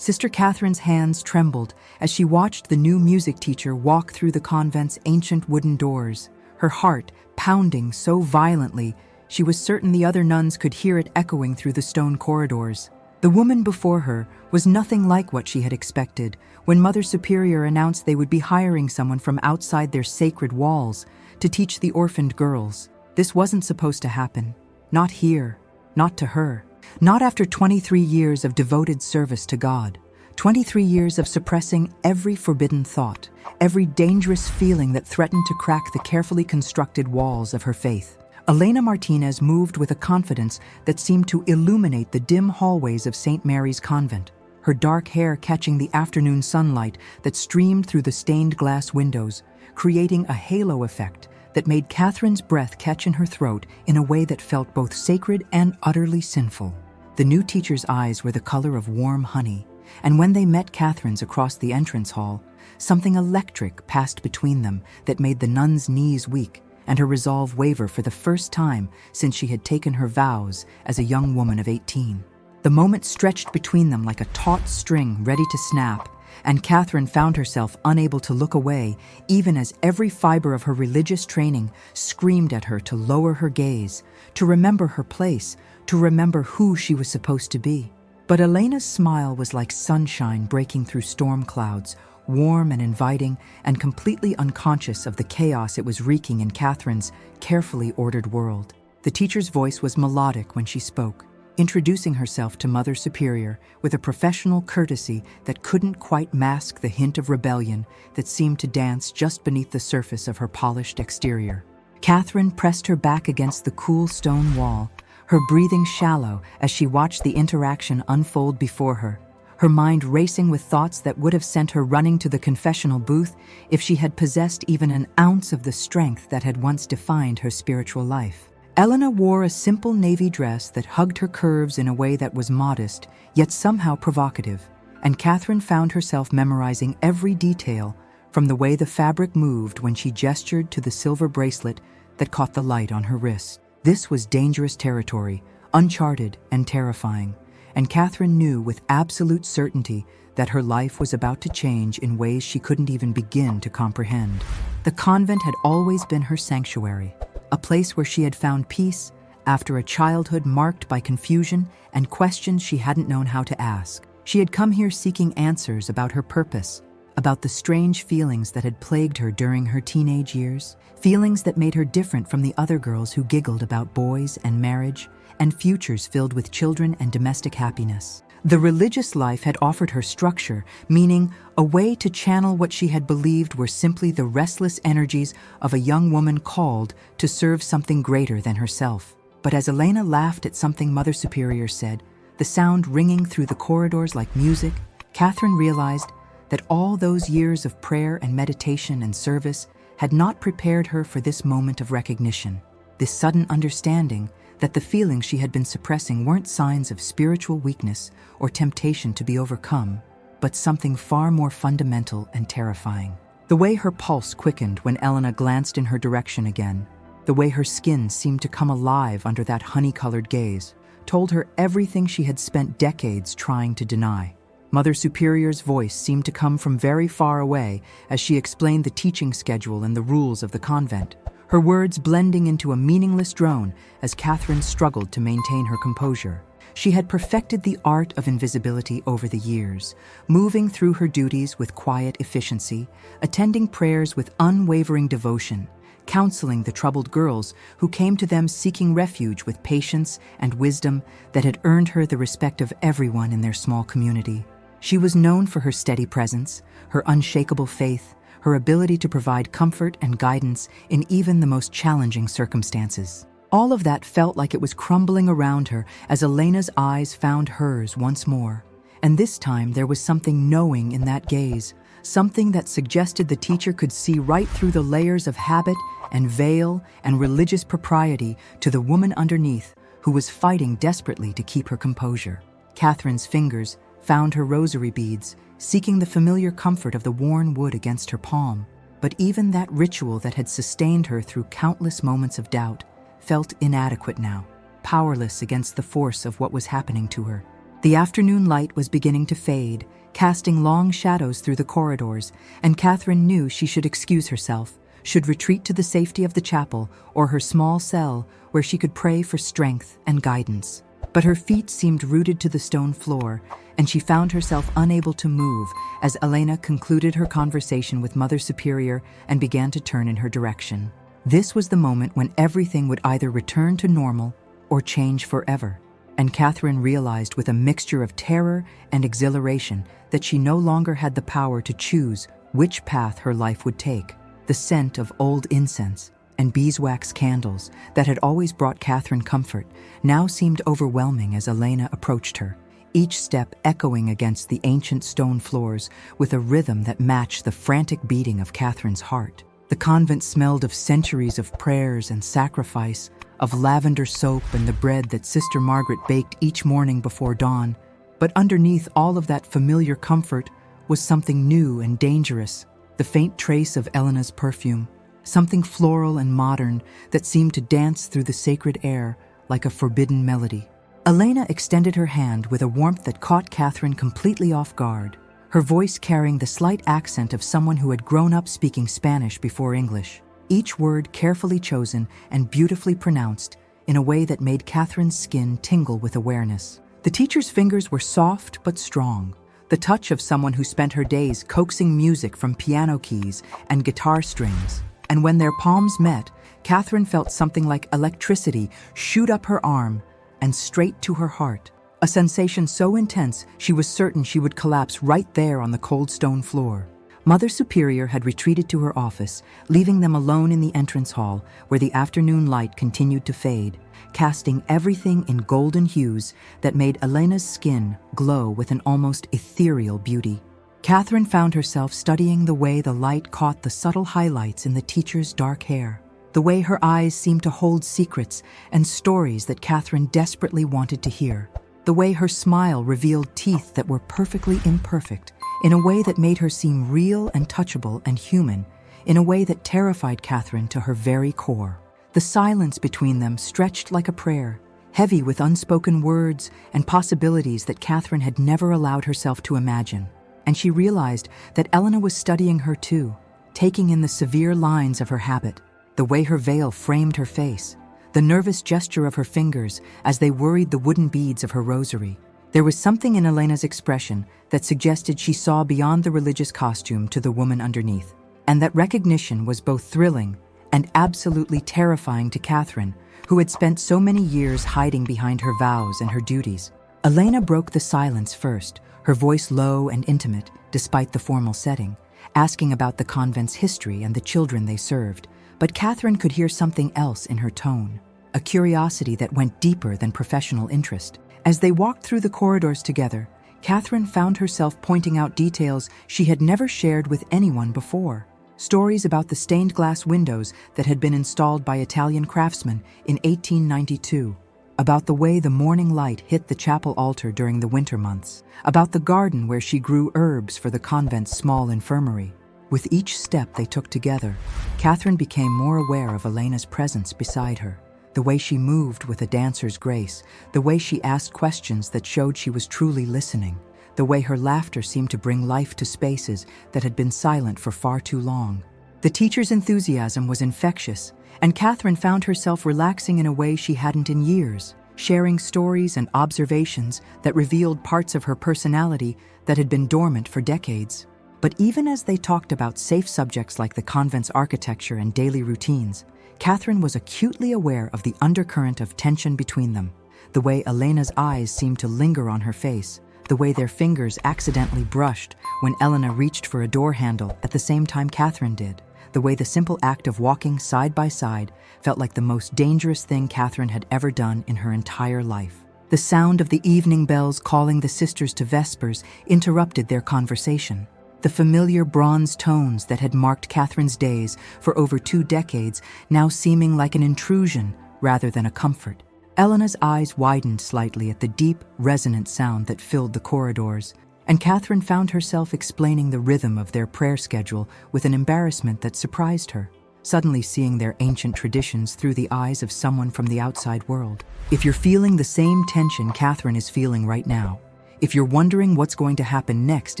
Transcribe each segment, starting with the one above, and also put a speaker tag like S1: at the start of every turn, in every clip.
S1: Sister Catherine's hands trembled as she watched the new music teacher walk through the convent's ancient wooden doors, her heart pounding so violently she was certain the other nuns could hear it echoing through the stone corridors. The woman before her was nothing like what she had expected when Mother Superior announced they would be hiring someone from outside their sacred walls to teach the orphaned girls. This wasn't supposed to happen. Not here. Not to her. Not after 23 years of devoted service to God. 23 years of suppressing every forbidden thought, every dangerous feeling that threatened to crack the carefully constructed walls of her faith. Elena Martinez moved with a confidence that seemed to illuminate the dim hallways of St. Mary's Convent, her dark hair catching the afternoon sunlight that streamed through the stained glass windows, creating a halo effect that made Catherine's breath catch in her throat in a way that felt both sacred and utterly sinful. The new teacher's eyes were the color of warm honey, and when they met Catherine's across the entrance hall, something electric passed between them that made the nun's knees weak and her resolve waver for the first time since she had taken her vows as a young woman of 18. The moment stretched between them like a taut string ready to snap, and Catherine found herself unable to look away, even as every fiber of her religious training screamed at her to lower her gaze, to remember her place, to remember who she was supposed to be. But Elena's smile was like sunshine breaking through storm clouds, warm and inviting, and completely unconscious of the chaos it was wreaking in Catherine's carefully ordered world. The teacher's voice was melodic when she spoke, introducing herself to Mother Superior with a professional courtesy that couldn't quite mask the hint of rebellion that seemed to dance just beneath the surface of her polished exterior. Catherine pressed her back against the cool stone wall, her breathing shallow as she watched the interaction unfold before her, her mind racing with thoughts that would have sent her running to the confessional booth if she had possessed even an ounce of the strength that had once defined her spiritual life. Elena wore a simple navy dress that hugged her curves in a way that was modest, yet somehow provocative, and Catherine found herself memorizing every detail, from the way the fabric moved when she gestured to the silver bracelet that caught the light on her wrist. This was dangerous territory, uncharted and terrifying, and Catherine knew with absolute certainty that her life was about to change in ways she couldn't even begin to comprehend. The convent had always been her sanctuary, a place where she had found peace after a childhood marked by confusion and questions she hadn't known how to ask. She had come here seeking answers about her purpose, about the strange feelings that had plagued her during her teenage years, feelings that made her different from the other girls who giggled about boys and marriage and futures filled with children and domestic happiness. The religious life had offered her structure, meaning a way to channel what she had believed were simply the restless energies of a young woman called to serve something greater than herself. But as Elena laughed at something Mother Superior said, the sound ringing through the corridors like music, Catherine realized that all those years of prayer and meditation and service had not prepared her for this moment of recognition, this sudden understanding that the feelings she had been suppressing weren't signs of spiritual weakness or temptation to be overcome, but something far more fundamental and terrifying. The way her pulse quickened when Elena glanced in her direction again, the way her skin seemed to come alive under that honey-colored gaze, told her everything she had spent decades trying to deny. Mother Superior's voice seemed to come from very far away as she explained the teaching schedule and the rules of the convent, her words blending into a meaningless drone as Catherine struggled to maintain her composure. She had perfected the art of invisibility over the years, moving through her duties with quiet efficiency, attending prayers with unwavering devotion, counseling the troubled girls who came to them seeking refuge with patience and wisdom that had earned her the respect of everyone in their small community. She was known for her steady presence, her unshakable faith, her ability to provide comfort and guidance in even the most challenging circumstances. All of that felt like it was crumbling around her as Elena's eyes found hers once more. And this time there was something knowing in that gaze, something that suggested the teacher could see right through the layers of habit and veil and religious propriety to the woman underneath who was fighting desperately to keep her composure. Catherine's fingers found her rosary beads, seeking the familiar comfort of the worn wood against her palm. But even that ritual that had sustained her through countless moments of doubt felt inadequate now, powerless against the force of what was happening to her. The afternoon light was beginning to fade, casting long shadows through the corridors, and Catherine knew she should excuse herself, should retreat to the safety of the chapel or her small cell where she could pray for strength and guidance. But her feet seemed rooted to the stone floor, and she found herself unable to move as Elena concluded her conversation with Mother Superior and began to turn in her direction. This was the moment when everything would either return to normal or change forever, and Catherine realized with a mixture of terror and exhilaration that she no longer had the power to choose which path her life would take. The scent of old incense and beeswax candles that had always brought Catherine comfort now seemed overwhelming as Elena approached her, each step echoing against the ancient stone floors with a rhythm that matched the frantic beating of Catherine's heart. The convent smelled of centuries of prayers and sacrifice, of lavender soap and the bread that Sister Margaret baked each morning before dawn. But underneath all of that familiar comfort was something new and dangerous, the faint trace of Elena's perfume, something floral and modern that seemed to dance through the sacred air like a forbidden melody. Elena extended her hand with a warmth that caught Catherine completely off guard, her voice carrying the slight accent of someone who had grown up speaking Spanish before English, each word carefully chosen and beautifully pronounced in a way that made Catherine's skin tingle with awareness. The teacher's fingers were soft but strong, the touch of someone who spent her days coaxing music from piano keys and guitar strings. And when their palms met, Catherine felt something like electricity shoot up her arm and straight to her heart, a sensation so intense she was certain she would collapse right there on the cold stone floor. Mother Superior had retreated to her office, leaving them alone in the entrance hall where the afternoon light continued to fade, casting everything in golden hues that made Elena's skin glow with an almost ethereal beauty. Catherine found herself studying the way the light caught the subtle highlights in the teacher's dark hair, the way her eyes seemed to hold secrets and stories that Catherine desperately wanted to hear, the way her smile revealed teeth that were perfectly imperfect, in a way that made her seem real and touchable and human, in a way that terrified Catherine to her very core. The silence between them stretched like a prayer, heavy with unspoken words and possibilities that Catherine had never allowed herself to imagine. And she realized that Elena was studying her too, taking in the severe lines of her habit, the way her veil framed her face, the nervous gesture of her fingers as they worried the wooden beads of her rosary. There was something in Elena's expression that suggested she saw beyond the religious costume to the woman underneath, and that recognition was both thrilling and absolutely terrifying to Catherine, who had spent so many years hiding behind her vows and her duties. Elena broke the silence first, her voice low and intimate despite the formal setting, asking about the convent's history and the children they served. But Catherine could hear something else in her tone, a curiosity that went deeper than professional interest. As they walked through the corridors together, Catherine found herself pointing out details she had never shared with anyone before. Stories about the stained glass windows that had been installed by Italian craftsmen in 1892, about the way the morning light hit the chapel altar during the winter months, about the garden where she grew herbs for the convent's small infirmary. With each step they took together, Catherine became more aware of Elena's presence beside her, the way she moved with a dancer's grace, the way she asked questions that showed she was truly listening, the way her laughter seemed to bring life to spaces that had been silent for far too long. The teacher's enthusiasm was infectious, and Catherine found herself relaxing in a way she hadn't in years, sharing stories and observations that revealed parts of her personality that had been dormant for decades. But even as they talked about safe subjects like the convent's architecture and daily routines, Catherine was acutely aware of the undercurrent of tension between them, the way Elena's eyes seemed to linger on her face, the way their fingers accidentally brushed when Elena reached for a door handle at the same time Catherine did, the way the simple act of walking side by side felt like the most dangerous thing Catherine had ever done in her entire life. The sound of the evening bells calling the sisters to vespers interrupted their conversation. The familiar bronze tones that had marked Catherine's days for over 2 decades now seeming like an intrusion rather than a comfort. Elena's eyes widened slightly at the deep, resonant sound that filled the corridors, and Catherine found herself explaining the rhythm of their prayer schedule with an embarrassment that surprised her, suddenly seeing their ancient traditions through the eyes of someone from the outside world. If you're feeling the same tension Catherine is feeling right now, If you're wondering what's going to happen next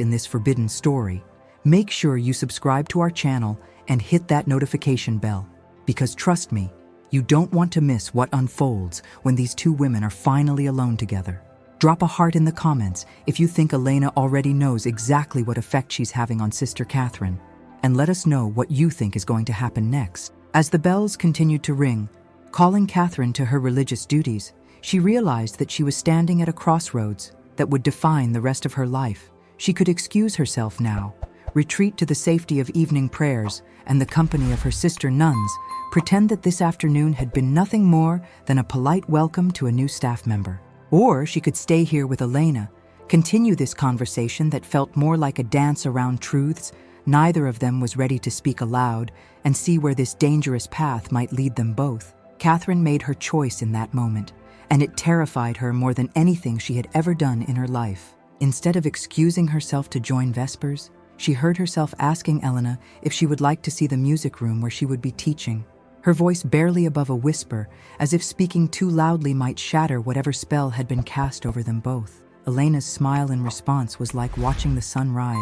S1: in this forbidden story, make sure you subscribe to our channel and hit that notification bell, because trust me, you don't want to miss what unfolds when these two women are finally alone together. Drop a heart in the comments if you think Elena already knows exactly what effect she's having on Sister Catherine, and let us know what you think is going to happen next. As the bells continued to ring, calling Catherine to her religious duties, she realized that she was standing at a crossroads that would define the rest of her life. She could excuse herself now, retreat to the safety of evening prayers and the company of her sister nuns, pretend that this afternoon had been nothing more than a polite welcome to a new staff member. Or she could stay here with Elena, continue this conversation that felt more like a dance around truths neither of them was ready to speak aloud, and see where this dangerous path might lead them both. Catherine made her choice in that moment, and it terrified her more than anything she had ever done in her life. Instead of excusing herself to join Vespers, she heard herself asking Elena if she would like to see the music room where she would be teaching, her voice barely above a whisper, as if speaking too loudly might shatter whatever spell had been cast over them both. Elena's smile in response was like watching the sun rise,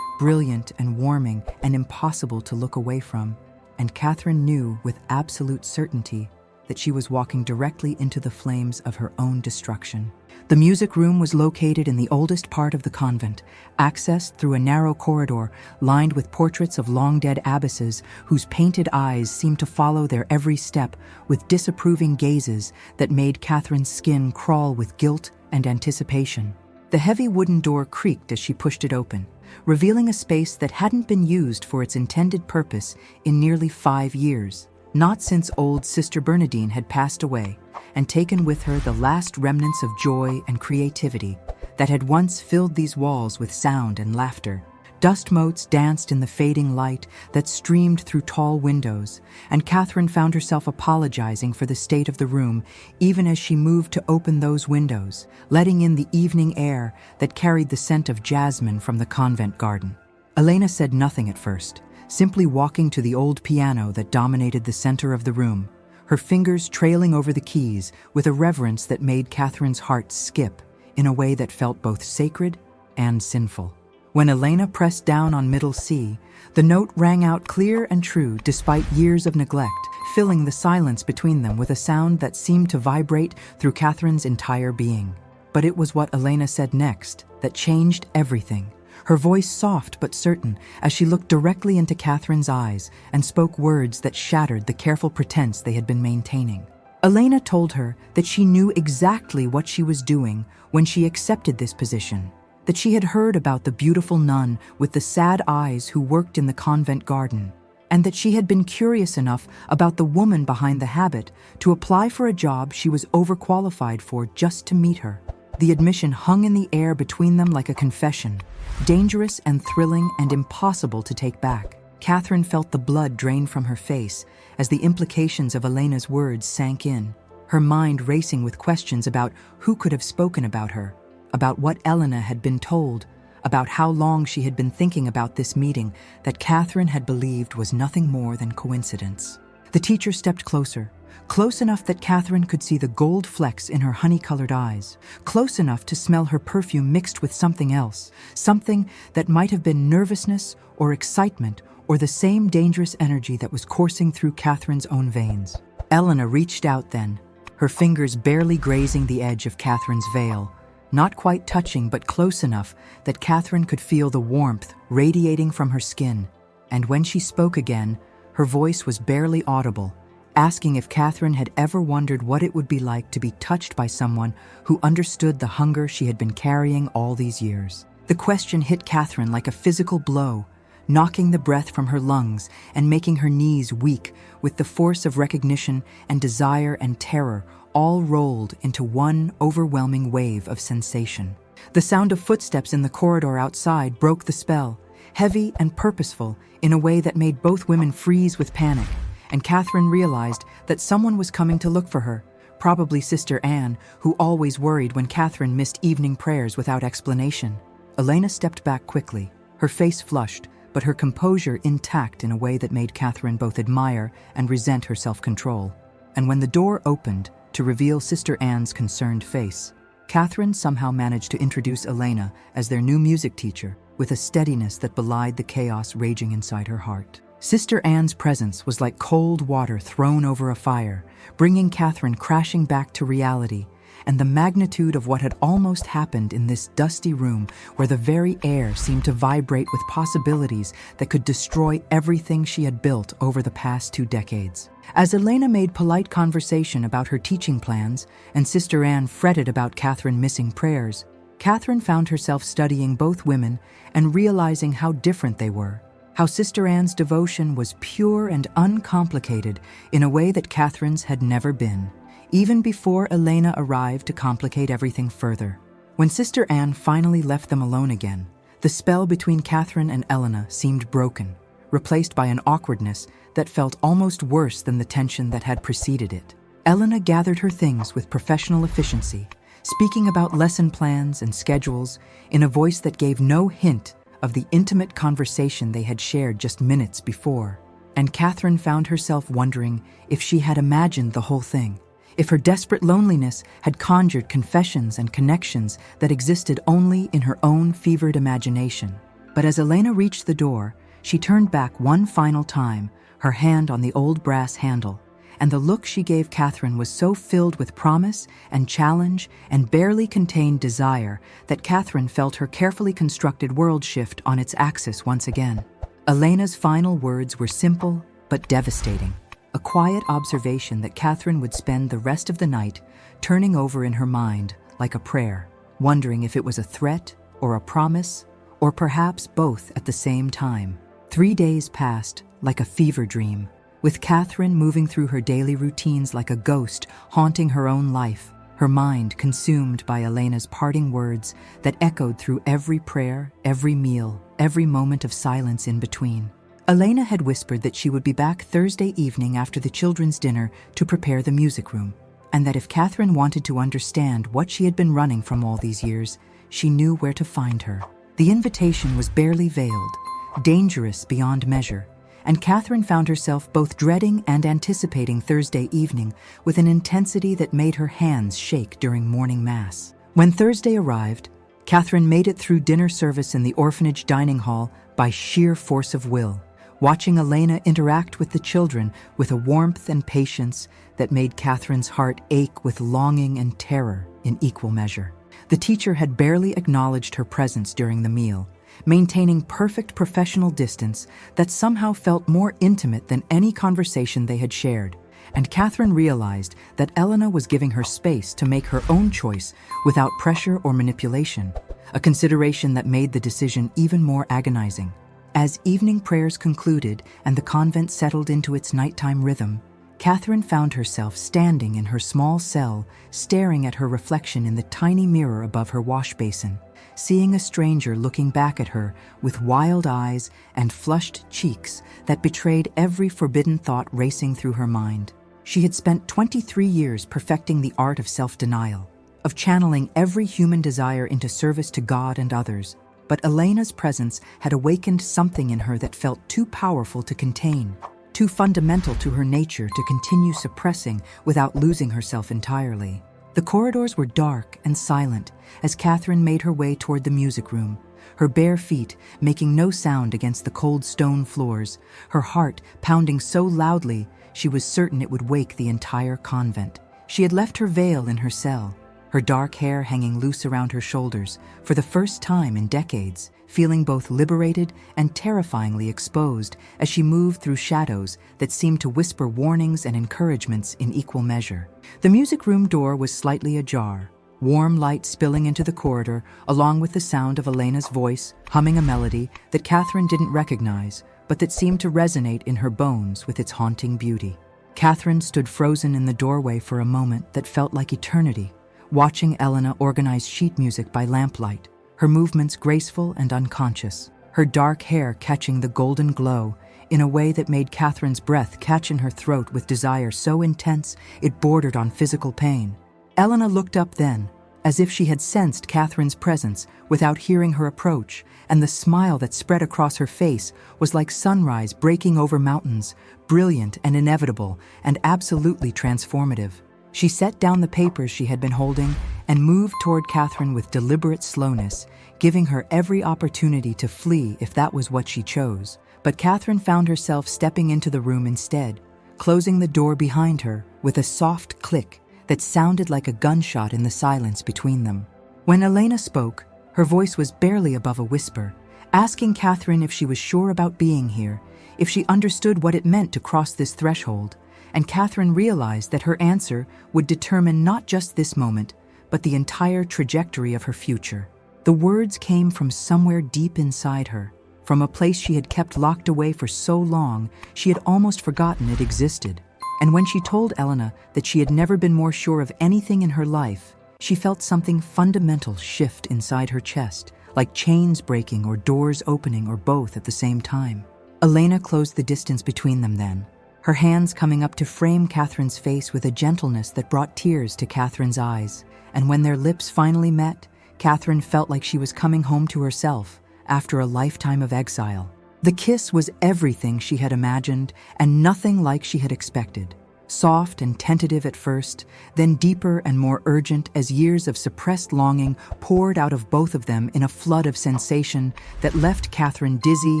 S1: brilliant and warming and impossible to look away from, and Catherine knew with absolute certainty that she was walking directly into the flames of her own destruction. The music room was located in the oldest part of the convent, accessed through a narrow corridor lined with portraits of long-dead abbesses whose painted eyes seemed to follow their every step with disapproving gazes that made Catherine's skin crawl with guilt and anticipation. The heavy wooden door creaked as she pushed it open, revealing a space that hadn't been used for its intended purpose in nearly 5 years. Not since old Sister Bernadine had passed away and taken with her the last remnants of joy and creativity that had once filled these walls with sound and laughter. Dust motes danced in the fading light that streamed through tall windows, and Catherine found herself apologizing for the state of the room even as she moved to open those windows, letting in the evening air that carried the scent of jasmine from the convent garden. Elena said nothing at first, simply walking to the old piano that dominated the center of the room, her fingers trailing over the keys with a reverence that made Catherine's heart skip in a way that felt both sacred and sinful. When Elena pressed down on middle C, the note rang out clear and true despite years of neglect, filling the silence between them with a sound that seemed to vibrate through Catherine's entire being. But it was what Elena said next that changed everything. Her voice soft but certain as she looked directly into Catherine's eyes and spoke words that shattered the careful pretense they had been maintaining. Elena told her that she knew exactly what she was doing when she accepted this position, that she had heard about the beautiful nun with the sad eyes who worked in the convent garden, and that she had been curious enough about the woman behind the habit to apply for a job she was overqualified for just to meet her. The admission hung in the air between them like a confession, dangerous and thrilling and impossible to take back. Catherine felt the blood drain from her face as the implications of Elena's words sank in, her mind racing with questions about who could have spoken about her, about what Elena had been told, about how long she had been thinking about this meeting that Catherine had believed was nothing more than coincidence. The teacher stepped closer, close enough that Catherine could see the gold flecks in her honey-colored eyes, close enough to smell her perfume mixed with something else, something that might have been nervousness or excitement or the same dangerous energy that was coursing through Catherine's own veins. Elena reached out then, her fingers barely grazing the edge of Catherine's veil, not quite touching but close enough that Catherine could feel the warmth radiating from her skin, and when she spoke again, her voice was barely audible, asking if Catherine had ever wondered what it would be like to be touched by someone who understood the hunger she had been carrying all these years. The question hit Catherine like a physical blow, knocking the breath from her lungs and making her knees weak with the force of recognition and desire and terror all rolled into one overwhelming wave of sensation. The sound of footsteps in the corridor outside broke the spell, heavy and purposeful in a way that made both women freeze with panic, and Catherine realized that someone was coming to look for her, probably Sister Anne, who always worried when Catherine missed evening prayers without explanation. Elena stepped back quickly, her face flushed, but her composure intact in a way that made Catherine both admire and resent her self-control. And when the door opened to reveal Sister Anne's concerned face, Catherine somehow managed to introduce Elena as their new music teacher with a steadiness that belied the chaos raging inside her heart. Sister Anne's presence was like cold water thrown over a fire, bringing Catherine crashing back to reality, and the magnitude of what had almost happened in this dusty room where the very air seemed to vibrate with possibilities that could destroy everything she had built over the past 2 decades. As Elena made polite conversation about her teaching plans and Sister Anne fretted about Catherine missing prayers, Catherine found herself studying both women and realizing how different they were. How Sister Anne's devotion was pure and uncomplicated in a way that Catherine's had never been, even before Elena arrived to complicate everything further. When Sister Anne finally left them alone again, the spell between Catherine and Elena seemed broken, replaced by an awkwardness that felt almost worse than the tension that had preceded it. Elena gathered her things with professional efficiency, speaking about lesson plans and schedules in a voice that gave no hint of the intimate conversation they had shared just minutes before. And Catherine found herself wondering if she had imagined the whole thing, if her desperate loneliness had conjured confessions and connections that existed only in her own fevered imagination. But as Elena reached the door, she turned back one final time, her hand on the old brass handle, and the look she gave Catherine was so filled with promise and challenge and barely contained desire that Catherine felt her carefully constructed world shift on its axis once again. Elena's final words were simple but devastating, a quiet observation that Catherine would spend the rest of the night turning over in her mind like a prayer, wondering if it was a threat or a promise, or perhaps both at the same time. 3 days passed like a fever dream, with Catherine moving through her daily routines like a ghost haunting her own life, her mind consumed by Elena's parting words that echoed through every prayer, every meal, every moment of silence in between. Elena had whispered that she would be back Thursday evening after the children's dinner to prepare the music room, and that if Catherine wanted to understand what she had been running from all these years, she knew where to find her. The invitation was barely veiled, dangerous beyond measure, and Catherine found herself both dreading and anticipating Thursday evening with an intensity that made her hands shake during morning mass. When Thursday arrived, Catherine made it through dinner service in the orphanage dining hall by sheer force of will, watching Elena interact with the children with a warmth and patience that made Catherine's heart ache with longing and terror in equal measure. The teacher had barely acknowledged her presence during the meal, maintaining perfect professional distance that somehow felt more intimate than any conversation they had shared, and Catherine realized that Elena was giving her space to make her own choice without pressure or manipulation, a consideration that made the decision even more agonizing. As evening prayers concluded and the convent settled into its nighttime rhythm, Catherine found herself standing in her small cell, staring at her reflection in the tiny mirror above her wash basin, seeing a stranger looking back at her with wild eyes and flushed cheeks that betrayed every forbidden thought racing through her mind. She had spent 23 years perfecting the art of self-denial, of channeling every human desire into service to God and others, but Elena's presence had awakened something in her that felt too powerful to contain, too fundamental to her nature to continue suppressing without losing herself entirely. The corridors were dark and silent as Catherine made her way toward the music room, her bare feet making no sound against the cold stone floors, her heart pounding so loudly she was certain it would wake the entire convent. She had left her veil in her cell, her dark hair hanging loose around her shoulders, for the first time in decades, feeling both liberated and terrifyingly exposed as she moved through shadows that seemed to whisper warnings and encouragements in equal measure. The music room door was slightly ajar, warm light spilling into the corridor, along with the sound of Elena's voice, humming a melody that Catherine didn't recognize, but that seemed to resonate in her bones with its haunting beauty. Catherine stood frozen in the doorway for a moment that felt like eternity, watching Elena organize sheet music by lamplight, her movements graceful and unconscious, her dark hair catching the golden glow in a way that made Catherine's breath catch in her throat with desire so intense it bordered on physical pain. Elena looked up then, as if she had sensed Catherine's presence without hearing her approach, and the smile that spread across her face was like sunrise breaking over mountains, brilliant and inevitable and absolutely transformative. She set down the papers she had been holding and moved toward Catherine with deliberate slowness, giving her every opportunity to flee if that was what she chose. But Catherine found herself stepping into the room instead, closing the door behind her with a soft click that sounded like a gunshot in the silence between them. When Elena spoke, her voice was barely above a whisper, asking Catherine if she was sure about being here, if she understood what it meant to cross this threshold, and Catherine realized that her answer would determine not just this moment, but the entire trajectory of her future. The words came from somewhere deep inside her, from a place she had kept locked away for so long she had almost forgotten it existed. And when she told Elena that she had never been more sure of anything in her life, she felt something fundamental shift inside her chest, like chains breaking or doors opening or both at the same time. Elena closed the distance between them then, her hands coming up to frame Catherine's face with a gentleness that brought tears to Catherine's eyes. And when their lips finally met, Catherine felt like she was coming home to herself after a lifetime of exile. The kiss was everything she had imagined and nothing like she had expected. Soft and tentative at first, then deeper and more urgent as years of suppressed longing poured out of both of them in a flood of sensation that left Catherine dizzy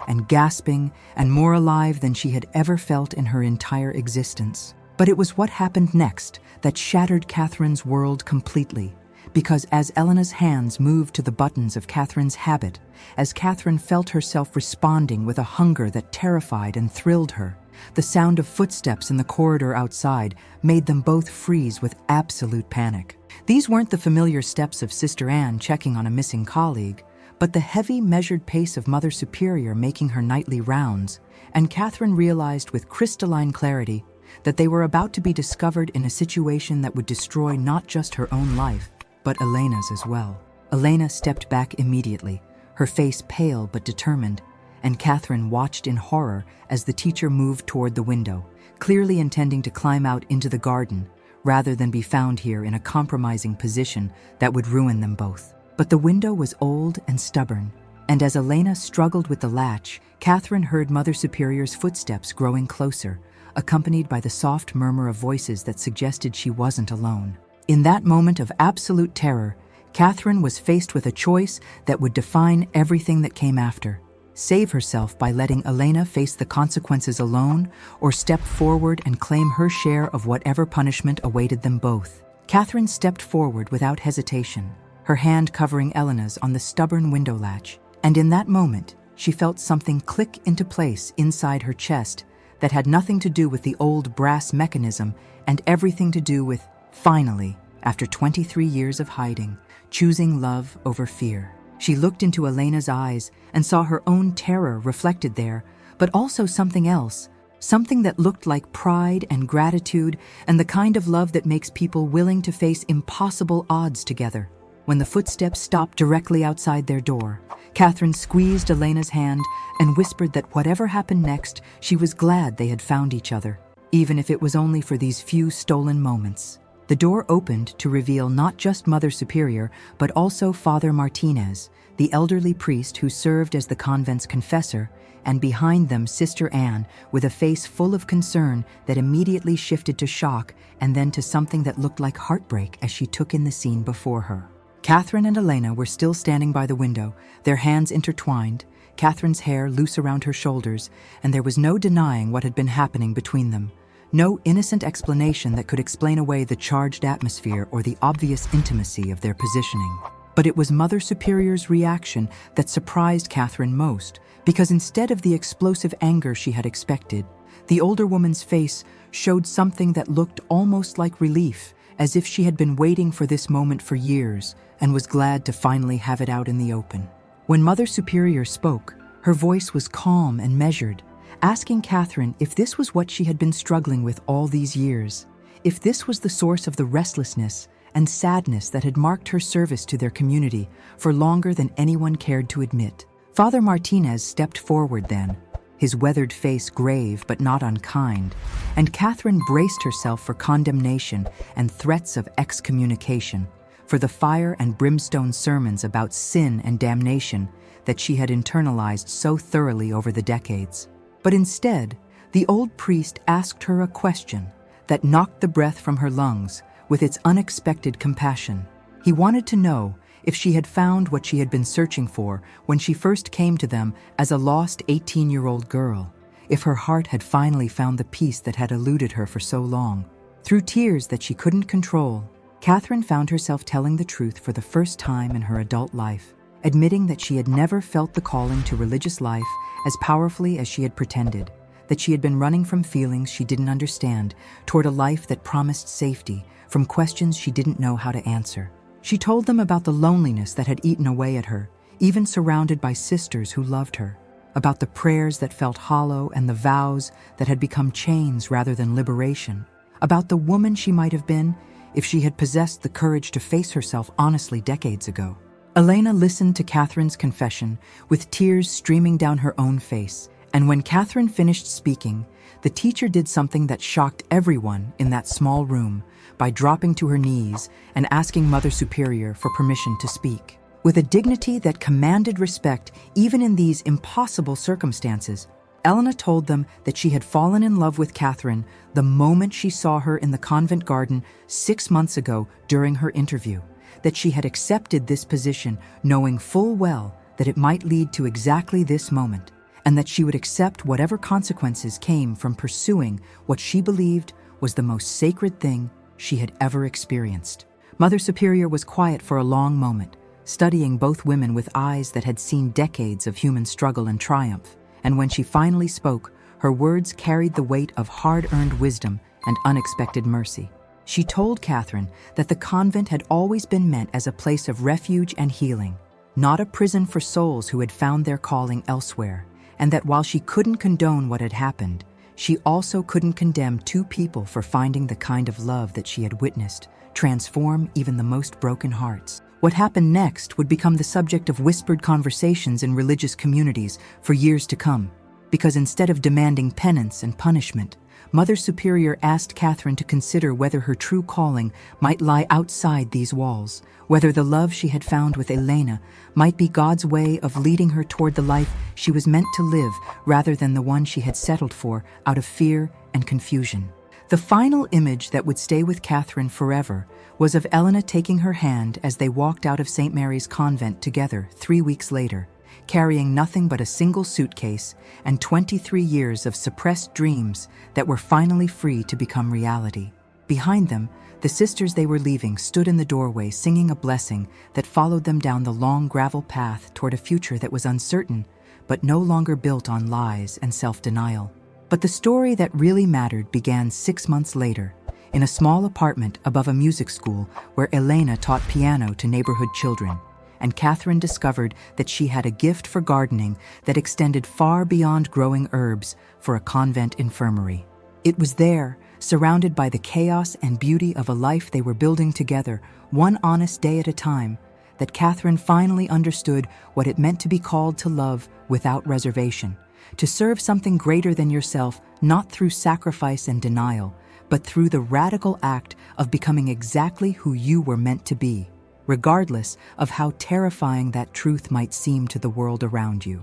S1: and gasping and more alive than she had ever felt in her entire existence. But it was what happened next that shattered Catherine's world completely, because as Elena's hands moved to the buttons of Catherine's habit, as Catherine felt herself responding with a hunger that terrified and thrilled her, the sound of footsteps in the corridor outside made them both freeze with absolute panic. These weren't the familiar steps of Sister Anne checking on a missing colleague, but the heavy, measured pace of Mother Superior making her nightly rounds, and Catherine realized with crystalline clarity that they were about to be discovered in a situation that would destroy not just her own life, but Elena's as well. Elena stepped back immediately, her face pale but determined, and Catherine watched in horror as the teacher moved toward the window, clearly intending to climb out into the garden, rather than be found here in a compromising position that would ruin them both. But the window was old and stubborn, and as Elena struggled with the latch, Catherine heard Mother Superior's footsteps growing closer, accompanied by the soft murmur of voices that suggested she wasn't alone. In that moment of absolute terror, Catherine was faced with a choice that would define everything that came after: save herself by letting Elena face the consequences alone, or step forward and claim her share of whatever punishment awaited them both. Catherine stepped forward without hesitation, her hand covering Elena's on the stubborn window latch, and in that moment, she felt something click into place inside her chest that had nothing to do with the old brass mechanism and everything to do with, finally, after 23 years of hiding, choosing love over fear. She looked into Elena's eyes and saw her own terror reflected there, but also something else, something that looked like pride and gratitude and the kind of love that makes people willing to face impossible odds together. When the footsteps stopped directly outside their door, Catherine squeezed Elena's hand and whispered that whatever happened next, she was glad they had found each other, even if it was only for these few stolen moments. The door opened to reveal not just Mother Superior, but also Father Martinez, the elderly priest who served as the convent's confessor, and behind them Sister Anne, with a face full of concern that immediately shifted to shock and then to something that looked like heartbreak as she took in the scene before her. Catherine and Elena were still standing by the window, their hands intertwined, Catherine's hair loose around her shoulders, and there was no denying what had been happening between them. No innocent explanation that could explain away the charged atmosphere or the obvious intimacy of their positioning. But it was Mother Superior's reaction that surprised Catherine most, because instead of the explosive anger she had expected, the older woman's face showed something that looked almost like relief, as if she had been waiting for this moment for years and was glad to finally have it out in the open. When Mother Superior spoke, her voice was calm and measured, asking Catherine if this was what she had been struggling with all these years, if this was the source of the restlessness and sadness that had marked her service to their community for longer than anyone cared to admit. Father Martinez stepped forward then, his weathered face grave but not unkind, and Catherine braced herself for condemnation and threats of excommunication, for the fire and brimstone sermons about sin and damnation that she had internalized so thoroughly over the decades. But instead, the old priest asked her a question that knocked the breath from her lungs with its unexpected compassion. He wanted to know if she had found what she had been searching for when she first came to them as a lost 18-year-old girl, if her heart had finally found the peace that had eluded her for so long. Through tears that she couldn't control, Catherine found herself telling the truth for the first time in her adult life, admitting that she had never felt the calling to religious life as powerfully as she had pretended, that she had been running from feelings she didn't understand toward a life that promised safety from questions she didn't know how to answer. She told them about the loneliness that had eaten away at her, even surrounded by sisters who loved her, about the prayers that felt hollow and the vows that had become chains rather than liberation, about the woman she might have been if she had possessed the courage to face herself honestly decades ago. Elena listened to Catherine's confession with tears streaming down her own face, and when Catherine finished speaking, the teacher did something that shocked everyone in that small room by dropping to her knees and asking Mother Superior for permission to speak. With a dignity that commanded respect even in these impossible circumstances, Elena told them that she had fallen in love with Catherine the moment she saw her in the convent garden 6 months ago during her interview, that she had accepted this position knowing full well that it might lead to exactly this moment, and that she would accept whatever consequences came from pursuing what she believed was the most sacred thing she had ever experienced. Mother Superior was quiet for a long moment, studying both women with eyes that had seen decades of human struggle and triumph, and when she finally spoke, her words carried the weight of hard-earned wisdom and unexpected mercy. She told Catherine that the convent had always been meant as a place of refuge and healing, not a prison for souls who had found their calling elsewhere, and that while she couldn't condone what had happened, she also couldn't condemn two people for finding the kind of love that she had witnessed transform even the most broken hearts. What happened next would become the subject of whispered conversations in religious communities for years to come, because instead of demanding penance and punishment, Mother Superior asked Catherine to consider whether her true calling might lie outside these walls, whether the love she had found with Elena might be God's way of leading her toward the life she was meant to live rather than the one she had settled for out of fear and confusion. The final image that would stay with Catherine forever was of Elena taking her hand as they walked out of St. Mary's convent together 3 weeks later, carrying nothing but a single suitcase and 23 years of suppressed dreams that were finally free to become reality. Behind them, the sisters they were leaving stood in the doorway singing a blessing that followed them down the long gravel path toward a future that was uncertain, but no longer built on lies and self-denial. But the story that really mattered began 6 months later, in a small apartment above a music school where Elena taught piano to neighborhood children, and Catherine discovered that she had a gift for gardening that extended far beyond growing herbs for a convent infirmary. It was there, surrounded by the chaos and beauty of a life they were building together, one honest day at a time, that Catherine finally understood what it meant to be called to love without reservation, to serve something greater than yourself, not through sacrifice and denial, but through the radical act of becoming exactly who you were meant to be, regardless of how terrifying that truth might seem to the world around you.